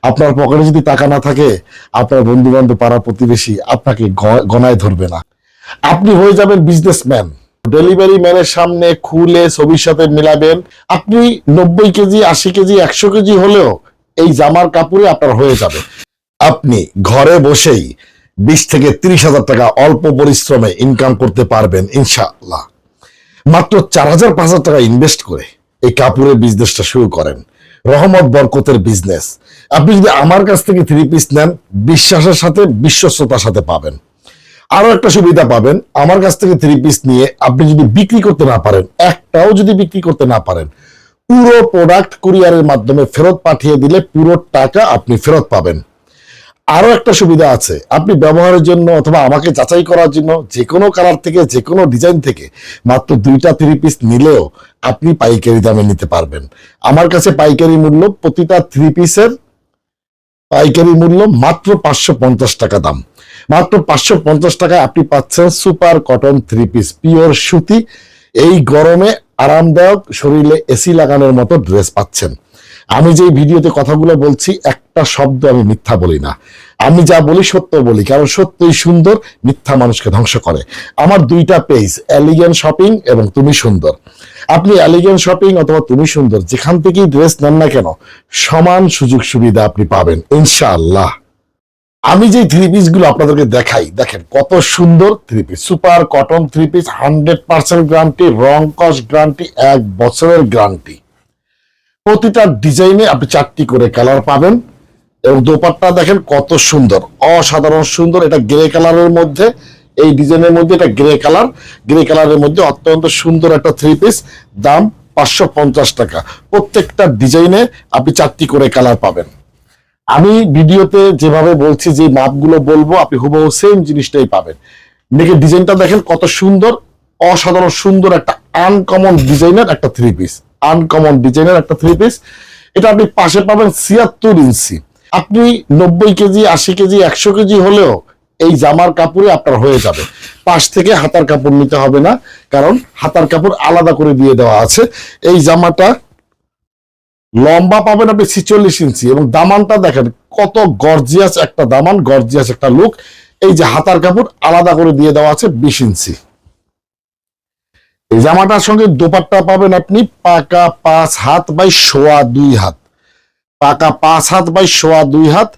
আপনার পকেটে যদি টাকা না থাকে, আপনার বন্ধু বান্ধব, পাড়া প্রতিবেশী আপনাকে গণায় ধরবে না। আপনি হয়ে যাবেন বিজনেসম্যান। ডেলিভারি ম্যানের সামনে খুলে ছবির সাথে মিলাবেন। আপনি 90 কেজি, 80 কেজি, 100 কেজি হলেও এই জামার কাপড়ে আপনার হয়ে যাবে। আপনি ঘরে বসেই 20 থেকে 30 হাজার টাকা অল্প পরিশ্রমে ইনকাম করতে পারবেন ইনশাআল্লাহ। মাত্র 4,000-5,000 টাকা ইনভেস্ট করে এই কাপড়ের বিজনেসটা শুরু করেন। রহমত বরকতের বিজনেস। আপনি যদি আমার কাছ থেকে 3 পিস নেন, বিশ্বাসের সাথে, বিশ্বস্ততার সাথে পাবেন। আরো একটা সুবিধা পাবেন, আমার কাছ থেকে 3 পিস নিয়ে আপনি যদি বিক্রি করতে না পারেন, একটাও যদি বিক্রি করতে না পারেন, পুরো প্রোডাক্ট কুরিয়ারের মাধ্যমে ফেরত পাঠিয়ে দিলে পুরো টাকা আপনি ফেরত পাবেন। আরো একটা সুবিধা আছে, আপনি ব্যবহারের জন্য অথবা আমাকে যাচাই করার জন্য যে কোনো কালার থেকে, যে কোনো ডিজাইন থেকে মাত্র 2টা 3 পিস নিলেও আপনি পাইকারি দামে নিতে পারবেন। আমার কাছে পাইকারি মূল্য, প্রতিটা 3 পিসের পাইকারি মূল্য মাত্র 550 টাকা দাম। মাত্র 550 টাকায় আপনি পাচ্ছেন সুপার কটন 3 পিস, পিওর সুতি। এই গরমে আরামদায়ক, শরীরে এসি লাগানোর মতো ড্রেস পাচ্ছেন। আমি যে ভিডিওতে কথাগুলো বলছি, একটা শব্দ আমি মিথ্যা বলি না। আমি যা বলি সত্য বলি, কারণ সত্যই সুন্দর, মিথ্যা মানুষকে ধ্বংস করে। আমার 2টা পেজ, এলিগেন্ট শপিং এবং তুমি সুন্দর। আপনি এলিগেন্ট শপিং অথবা তুমি সুন্দর যেখান থেকেই ড্রেস নেন না কেন, সমান সুযোগ সুবিধা আপনি পাবেন ইনশাআল্লাহ। আমি যে 3 পিস গুলো আপনাদেরকে দেখাই, দেখেন কত সুন্দর 3 piece, super cotton 3 piece, 100% guarantee, রং কস গ্যারান্টি, 1 বছরের গ্যারান্টি। প্রতিটা ডিজাইনে আপনি 4টি করে কালার পাবেন এবং দোপাট্টা দেখেন কত সুন্দর, অসাধারণ সুন্দর। এটা গ্রে কালারের মধ্যে, এই ডিজাইনের মধ্যে এটা গ্রে কালার, গ্রে কালারের মধ্যে অত্যন্ত সুন্দর একটা 3 পিস, দাম 550 টাকা। প্রত্যেকটা ডিজাইনে আপনি 4টি করে কালার পাবেন। আমি ভিডিওতে যেভাবে বলছি, যে মাপগুলো বলবো, আপনি হুবহু সেম জিনিসটাই পাবেন। দেখে ডিজাইনটা দেখেন কত সুন্দর, অসাধারণ সুন্দর একটা আনকমন ডিজাইনের একটা 3 পিস, আনকমন ডিজাইনের একটা 3 পিস। এটা আপনি পাশে পাবেন 76 ইঞ্চি। আপনি 90 কেজি, 80 কেজি, 100 কেজি হলেও এই জামার কাপড়ে আপনার হয়ে যাবে। পাশ থেকে হাতার কাপড় নিতে হবে না, কারণ হাতার কাপড় আলাদা করে দিয়ে দেওয়া আছে। এই জামাটা লম্বা পাবেন আপনি 46 ইঞ্চি এবং দামানটা দেখেন কত গর্জিয়াস একটা দামান, গর্জিয়াস একটা লুক। এই যে হাতার কাপড় আলাদা করে দিয়ে দেওয়া আছে 20 ইঞ্চি। এই জামাটার সঙ্গে দোপাট্টা পাবেন আপনি পাকা 5 হাত বাই 2.25 হাত, পাকা 5 হাত বাই 2.25 হাত,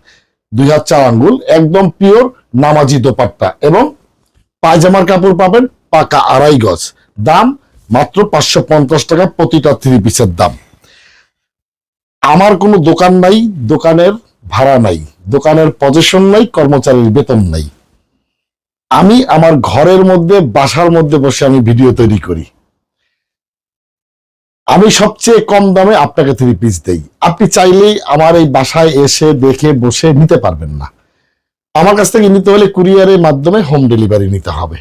2 হাত 4 আঙ্গুল, একদম পিওর নামাজি দোপাট্টা। এবং পায়জামার কাপড় পাবেন পাকা 2.5 গজ। দাম মাত্র 550 টাকা প্রতিটা 3 পিসের দাম। আমার কোনো দোকান নাই, দোকানের ভাড়া নাই, দোকানের পজিশন নাই, কর্মচারীর বেতন নাই। আমি আমার ঘরের মধ্যে, বাসার মধ্যে বসে আমি ভিডিও তৈরি করি। আমি সবচেয়ে কম দামে আপনাকে 3 পিস দেই। আপনি চাইলেই আমার এই বাসায় এসে দেখে বসে নিতে পারবেন না। আমার কাছ থেকে নিতে হলে কুরিয়ারের মাধ্যমে হোম ডেলিভারি নিতে হবে।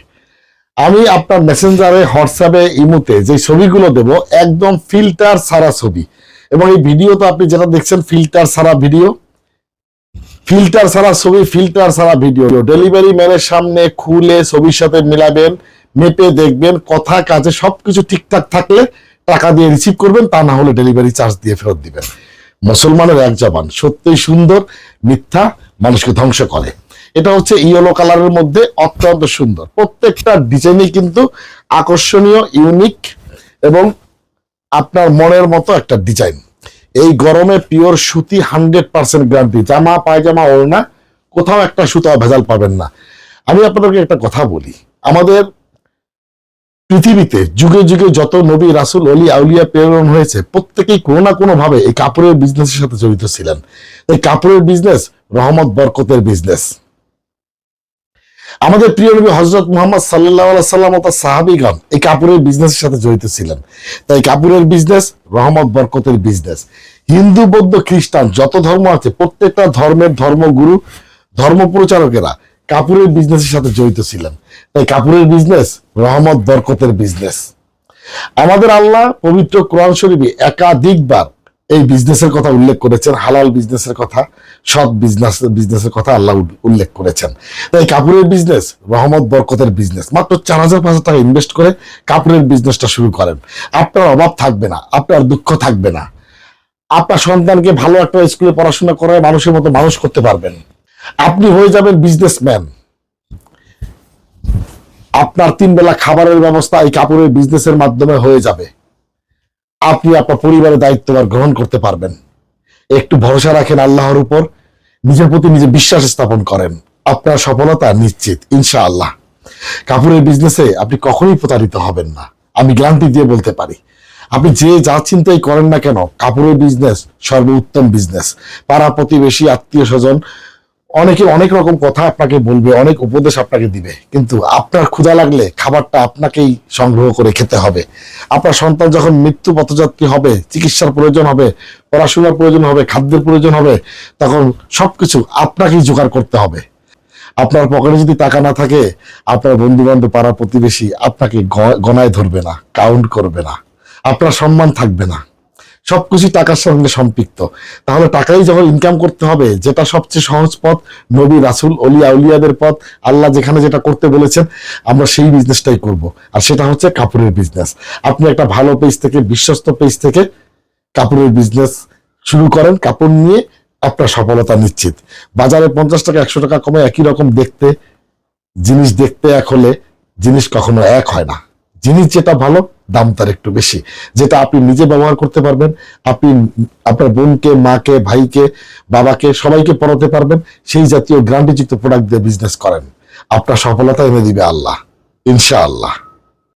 আমি আপনার মেসেঞ্জারে, হোয়াটসঅ্যাপে, ইমোতে যে ছবিগুলো দেব, একদম ফিল্টার ছাড়া ছবি। এবং এই ভিডিও তো আপনি যেটা দেখছেন, ফিল্টার ছাড়া ভিডিও, ফিল্টার ছাড়া ছবি, ফিল্টার ছাড়া ভিডিও। ডেলিভারি ম্যানের সামনে খুলে ছবির সাথে মিলাবেন, মেপে দেখবেন, কথা কাজে সবকিছু ঠিকঠাক থাকলে টাকা দিয়ে রিসিভ করবেন, তা না হলে ডেলিভারি চার্জ দিয়ে ফেরত দিবেন। মুসলমানের এক জবান, সত্যই সুন্দর, মিথ্যা মানুষকে ধ্বংস করে। এটা হচ্ছে ইয়েলো কালারের মধ্যে অত্যন্ত সুন্দর। প্রত্যেকটা ডিজাইনই কিন্তু আকর্ষণীয়, ইউনিক এবং আপনার মনের মতো একটা ডিজাইন। এই গরমে পিওর সুতি, 100% গ্যারান্টি, জামা, পায়জামা, ওড়না, কোথাও একটা সুতাও ভেজাল পাবেন না। আমি আপনাদেরকে একটা কথা বলি, আমাদের পৃথিবীতে যুগে যুগে যত নবী, রাসূল, ওলি, আউলিয়া প্রেরণ হয়েছে, প্রত্যেকেই কোনো না কোনো ভাবে এই কাপড়ের বিজনেসের সাথে জড়িত ছিলেন। এই কাপড়ের বিজনেস রহমত বরকতের বিজনেস। আমাদের প্রিয় নবী হযরত মুহাম্মদ সাল্লাল্লাহু আলাইহি সাল্লাম ও তার সাহাবীগণ এই কাপড়ের বিজনেসের সাথে জড়িত ছিলেন। তাই কাপড়ের বিজনেস রহমত বরকতের বিজনেস। হিন্দু, বৌদ্ধ, খ্রিস্টান যত ধর্ম আছে, প্রত্যেকটা ধর্মের ধর্মগুরু, ধর্ম প্রচারকেরা কাপড়ের বিজনেসের সাথে জড়িত ছিলেন। তাই কাপড়ের বিজনেস রহমত বরকতের বিজনেস। আমাদের আল্লাহ পবিত্র কোরআন শরীফে একাধিকবার এই বিজনেসের কথা উল্লেখ করেছেন, হালাল বিজনেসের কথা, সৎ বিজনেসের কথা আল্লাহ উল্লেখ করেছেন। তাই কাপড়ের বিজনেস রহমত বরকতের বিজনেস। মাত্র 4,000-5,000 টাকা ইনভেস্ট করে কাপড়ের বিজনেসটা শুরু করেন। আপনার অভাব থাকবে না, আপনার দুঃখ থাকবে না। আপনার সন্তানকে ভালো একটা স্কুলে পড়াশোনা করে মানুষের মতো মানুষ করতে পারবেন। আপনি হয়ে যাবেন বিজনেসম্যান। আপনার 3 বেলা খাবারের ব্যবস্থা এই কাপড়ের বিজনেসের মাধ্যমে হয়ে যাবে। আপনি আপনার পরিবারের দায়িত্বভার গ্রহণ করতে পারবেন। একটু ভরসা রাখেন আল্লাহর উপর, নিজের প্রতি নিজে বিশ্বাস স্থাপন করেন, আপনার সফলতা নিশ্চিত ইনশাআল্লাহ। কাপড়ের বিজনেসে আপনি কখনোই প্রতারিত হবেন না, আমি গ্যারান্টি দিয়ে বলতে পারি। আপনি যে যা চিন্তাই করেন না কেন, কাপড়ের বিজনেস সর্বোত্তম বিজনেস। পাড়া প্রতিবেশী আত্মীয় স্বজন অনেকে অনেক রকম কথা আপনাকে বলবে, অনেক উপদেশ আপনাকে দিবে, কিন্তু আপনার ক্ষুধা লাগলে খাবারটা আপনাকেই সংগ্রহ করে খেতে হবে। আপনার সন্তান যখন মৃত্যু পথযাত্রী হবে, চিকিৎসার প্রয়োজন হবে, পড়াশোনার প্রয়োজন হবে, খাদ্যের প্রয়োজন হবে, তখন সবকিছু আপনাকেই জোগাড় করতে হবে। আপনার পকেটে যদি টাকা না থাকে, আপনার বন্ধু বান্ধব পাড়া প্রতিবেশী আপনাকে গণায় ধরবে না, কাউন্ট করবে না, আপনার সম্মান থাকবে না। সবকিছু টাকার সঙ্গে সম্পৃক্ত। তাহলে টাকাই যখন ইনকাম করতে হবে, যেটা সবচেয়ে সহজ পথ, নবী রাসূল অলিয়া উলিয়াদের পথ, আল্লাহ যেখানে যেটা করতে বলেছেন আমরা সেই বিজনেসটাই করব, আর সেটা হচ্ছে কাপড়ের বিজনেস। আপনি একটা ভালো পেজ থেকে, বিশ্বস্ত পেজ থেকে কাপড়ের বিজনেস শুরু করেন। কাপড় নিয়ে আপনার সফলতা নিশ্চিত। বাজারে 50 টাকা 100 টাকা কমে একই রকম দেখতে জিনিস দেখতে এক হলে জিনিস কখনো এক হয় না। জিনিস যেটা ভালো, দাম তার একটু বেশি। যেটা আপনি নিজে ব্যবহার করতে পারবেন, আপনি আপনার বোনকে, মাকে, ভাইকে, বাবাকে সবাইকে পড়াতে পারবেন, সেই জাতীয় গ্যারান্টিযুক্ত প্রোডাক্ট দিয়ে বিজনেস করেন। আপনার সফলতা এনে দিবে আল্লাহ ইনশাআল্লাহ।